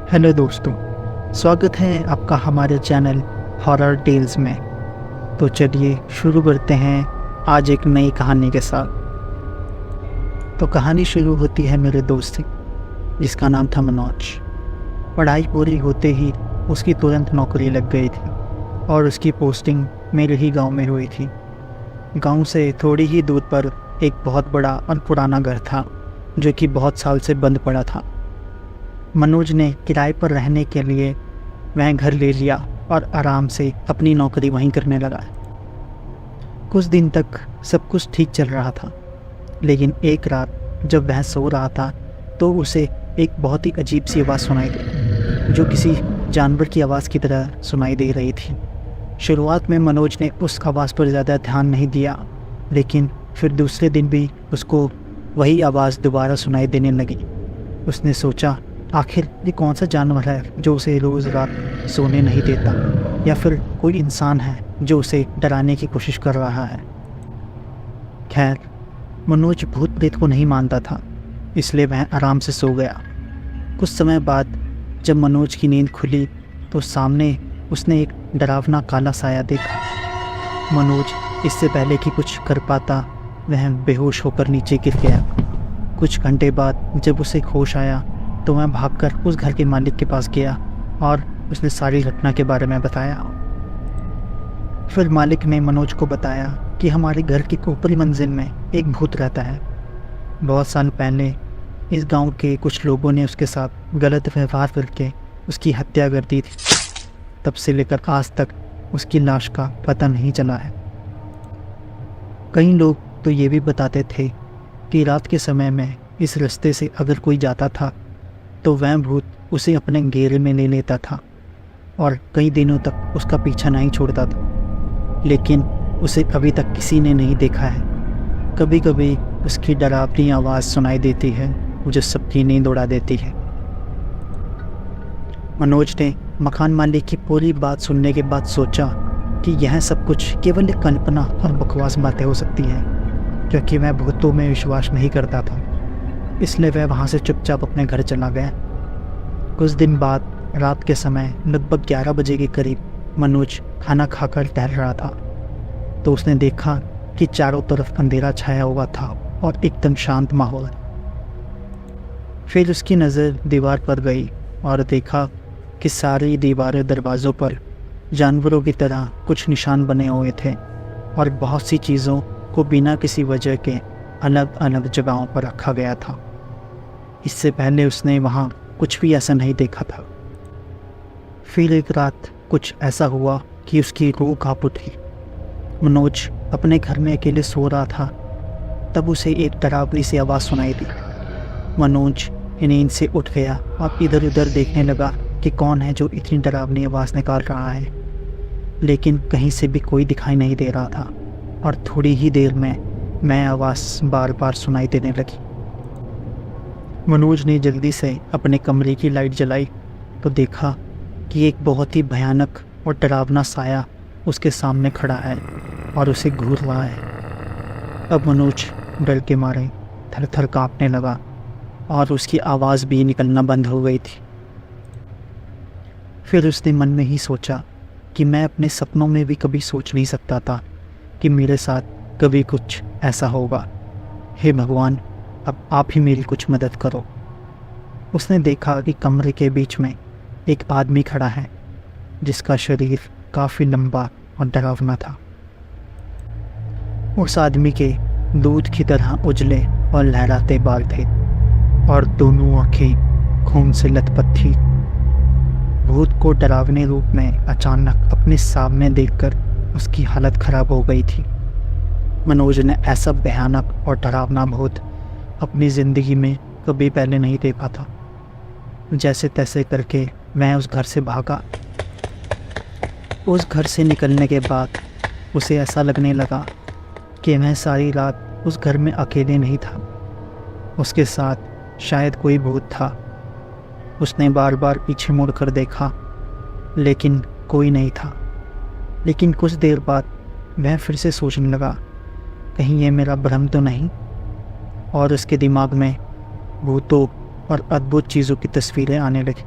Hello दोस्तों, स्वागत है आपका हमारे चैनल हॉरर टेल्स में। तो चलिए शुरू करते हैं आज एक नई कहानी के साथ। तो कहानी शुरू होती है मेरे दोस्त से, जिसका नाम था मनोज। पढ़ाई पूरी होते ही उसकी तुरंत नौकरी लग गई थी और उसकी पोस्टिंग मेरे ही गांव में हुई थी। गांव से थोड़ी ही दूर पर एक बहुत बड़ा और पुराना घर था जो कि बहुत साल से बंद पड़ा था। मनोज ने किराए पर रहने के लिए वह घर ले लिया और आराम से अपनी नौकरी वहीं करने लगा। कुछ दिन तक सब कुछ ठीक चल रहा था, लेकिन एक रात जब वह सो रहा था तो उसे एक बहुत ही अजीब सी आवाज़ सुनाई दी, जो किसी जानवर की आवाज़ की तरह सुनाई दे रही थी। शुरुआत में मनोज ने उस आवाज़ पर ज़्यादा ध्यान नहीं दिया, लेकिन फिर दूसरे दिन भी उसको वही आवाज़ दोबारा सुनाई देने लगी। उसने सोचा, आखिर ये कौन सा जानवर है जो उसे रोज़ रात सोने नहीं देता, या फिर कोई इंसान है जो उसे डराने की कोशिश कर रहा है। खैर, मनोज भूत प्रेत को नहीं मानता था, इसलिए वह आराम से सो गया। कुछ समय बाद जब मनोज की नींद खुली तो सामने उसने एक डरावना काला साया देखा। मनोज इससे पहले कि कुछ कर पाता वह बेहोश होकर नीचे गिर गया। कुछ घंटे बाद जब उसे होश आया तो वह भागकर उस घर के मालिक के पास गया और उसने सारी घटना के बारे में बताया। फिर मालिक ने मनोज को बताया कि हमारे घर की ऊपरी मंजिल में एक भूत रहता है। बहुत साल पहले इस गांव के कुछ लोगों ने उसके साथ गलत व्यवहार करके उसकी हत्या कर दी थी। तब से लेकर आज तक उसकी लाश का पता नहीं चला है। कई लोग तो ये भी बताते थे कि रात के समय में इस रास्ते से अगर कोई जाता था तो वह भूत उसे अपने घेरे में ले लेता था और कई दिनों तक उसका पीछा नहीं छोड़ता था, लेकिन उसे अभी तक किसी ने नहीं देखा है। कभी कभी उसकी डरावनी आवाज़ सुनाई देती है जो सबकी नींद उड़ा देती है। मनोज ने मकान मालिक की पूरी बात सुनने के बाद सोचा कि यह सब कुछ केवल एक कल्पना और बकवास बातें हो सकती हैं, क्योंकि वह भूतों में विश्वास नहीं करता था। इसलिए वह वहाँ से चुपचाप अपने घर चला गया। कुछ दिन बाद रात के समय लगभग 11 बजे के करीब मनोज खाना खाकर टहल रहा था तो उसने देखा कि चारों तरफ अंधेरा छाया हुआ था और एकदम शांत माहौल। फिर उसकी नज़र दीवार पर गई और देखा कि सारी दीवारें दरवाज़ों पर जानवरों की तरह कुछ निशान बने हुए थे और बहुत सी चीज़ों को बिना किसी वजह के अलग अलग जगहों पर रखा गया था। इससे पहले उसने वहाँ कुछ भी ऐसा नहीं देखा था। फिर एक रात कुछ ऐसा हुआ कि उसकी रूह कांप उठी। मनोज अपने घर में अकेले सो रहा था, तब उसे एक डरावनी सी आवाज़ सुनाई दी। मनोज नींद से उठ गया और इधर उधर देखने लगा कि कौन है जो इतनी डरावनी आवाज़ निकाल रहा है, लेकिन कहीं से भी कोई दिखाई नहीं दे रहा था और थोड़ी ही देर में आवाज़ बार बार सुनाई देने लगी। मनोज ने जल्दी से अपने कमरे की लाइट जलाई तो देखा कि एक बहुत ही भयानक और डरावना साया उसके सामने खड़ा है और उसे घूर रहा है। अब मनोज डर के मारे थर थर काँपने लगा और उसकी आवाज़ भी निकलना बंद हो गई थी। फिर उसने मन में ही सोचा कि मैं अपने सपनों में भी कभी सोच नहीं सकता था कि मेरे साथ कभी कुछ ऐसा होगा। हे भगवान, अब आप ही मेरी कुछ मदद करो। उसने देखा कि कमरे के बीच में एक आदमी खड़ा है जिसका शरीर काफ़ी लंबा और डरावना था। उस आदमी के दूध की तरह उजले और लहराते बाल थे और दोनों आँखें खून से लथपथ थी। भूत को डरावने रूप में अचानक अपने सामने देखकर उसकी हालत खराब हो गई थी। मनोज ने ऐसा भयानक और डरावना भूत अपनी ज़िंदगी में कभी पहले नहीं देखा था। जैसे तैसे करके वह उस घर से भागा। उस घर से निकलने के बाद उसे ऐसा लगने लगा कि वह सारी रात उस घर में अकेले नहीं था, उसके साथ शायद कोई भूत था। उसने बार बार पीछे मुड़कर देखा, लेकिन कोई नहीं था। लेकिन कुछ देर बाद वह फिर से सोचने लगा, कहीं ये मेरा भ्रम तो नहीं। और उसके दिमाग में भूतों और अद्भुत चीज़ों की तस्वीरें आने लगी।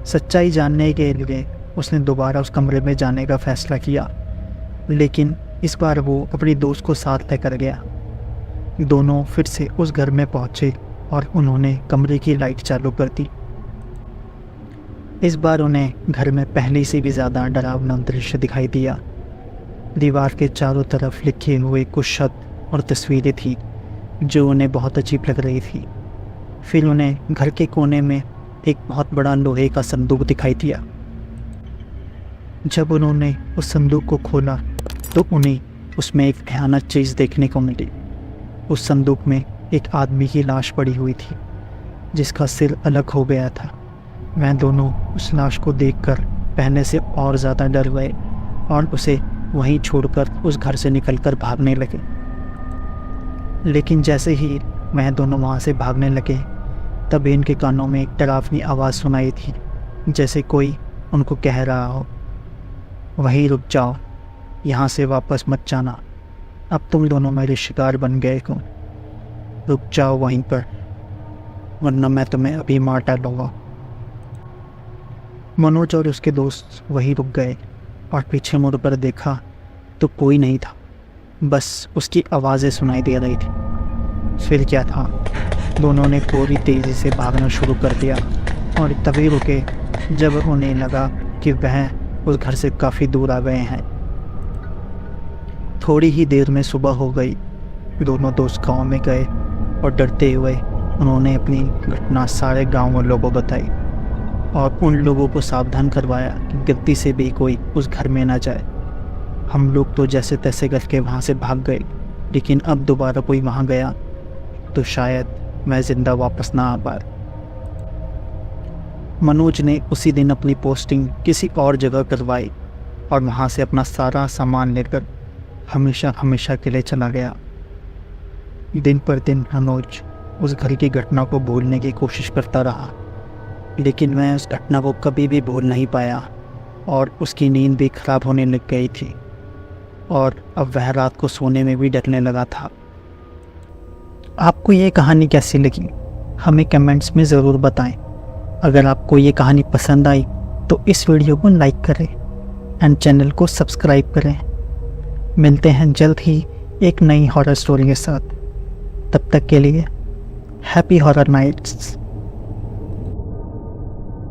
सच्चाई जानने के लिए उसने दोबारा उस कमरे में जाने का फैसला किया, लेकिन इस बार वो अपनी दोस्त को साथ लेकर गया। दोनों फिर से उस घर में पहुंचे और उन्होंने कमरे की लाइट चालू कर दी। इस बार उन्हें घर में पहले से भी ज़्यादा डरावना दृश्य दिखाई दिया। दीवार के चारों तरफ लिखे हुए कुछ शब्द और तस्वीरें थी जो उन्हें बहुत अजीब लग रही थी। फिर उन्हें घर के कोने में एक बहुत बड़ा लोहे का संदूक दिखाई दिया। जब उन्होंने उस संदूक को खोला तो उन्हें उसमें एक भयानक चीज़ देखने को मिली। उस संदूक में एक आदमी की लाश पड़ी हुई थी जिसका सिर अलग हो गया था। वह दोनों उस लाश को देखकर पहले से और ज़्यादा डर गए और उसे वहीं छोड़कर उस घर से निकलकर भागने लगे। लेकिन जैसे ही वह दोनों वहाँ से भागने लगे तभी इनके कानों में एक डरावनी आवाज़ सुनाई थी, जैसे कोई उनको कह रहा हो, वहीं रुक जाओ, यहाँ से वापस मत जाना, अब तुम दोनों मेरे शिकार बन गए हो, रुक जाओ वहीं पर, वरना मैं तुम्हें अभी मार डालूंगा। मनोज और उसके दोस्त वहीं रुक गए और पीछे मुड़ कर देखा तो कोई नहीं था, बस उसकी आवाज़ें सुनाई दे रही थी। फिर क्या था, दोनों ने पूरी तेज़ी से भागना शुरू कर दिया और तभी रुके जब उन्हें लगा कि वह उस घर से काफ़ी दूर आ गए हैं। थोड़ी ही देर में सुबह हो गई। दोनों दोस्त गाँव में गए और डरते हुए उन्होंने अपनी घटना सारे गाँव वालों को बताई और उन लोगों को सावधान करवाया कि गलती से भी कोई उस घर में ना जाए। हम लोग तो जैसे तैसे करके वहाँ से भाग गए, लेकिन अब दोबारा कोई वहाँ गया तो शायद मैं ज़िंदा वापस ना आ पाए। मनोज ने उसी दिन अपनी पोस्टिंग किसी और जगह करवाई और वहाँ से अपना सारा सामान लेकर हमेशा हमेशा के लिए चला गया। दिन पर दिन मनोज उस घर की घटना को भूलने की कोशिश करता रहा, लेकिन मैं उस घटना को कभी भी भूल नहीं पाया और उसकी नींद भी खराब होने लग गई थी और अब वह रात को सोने में भी डरने लगा था। आपको ये कहानी कैसी लगी हमें कमेंट्स में ज़रूर बताएं। अगर आपको ये कहानी पसंद आई तो इस वीडियो को लाइक करें एंड चैनल को सब्सक्राइब करें। मिलते हैं जल्द ही एक नई हॉरर स्टोरी के साथ। तब तक के लिए हैप्पी हॉरर नाइट्स।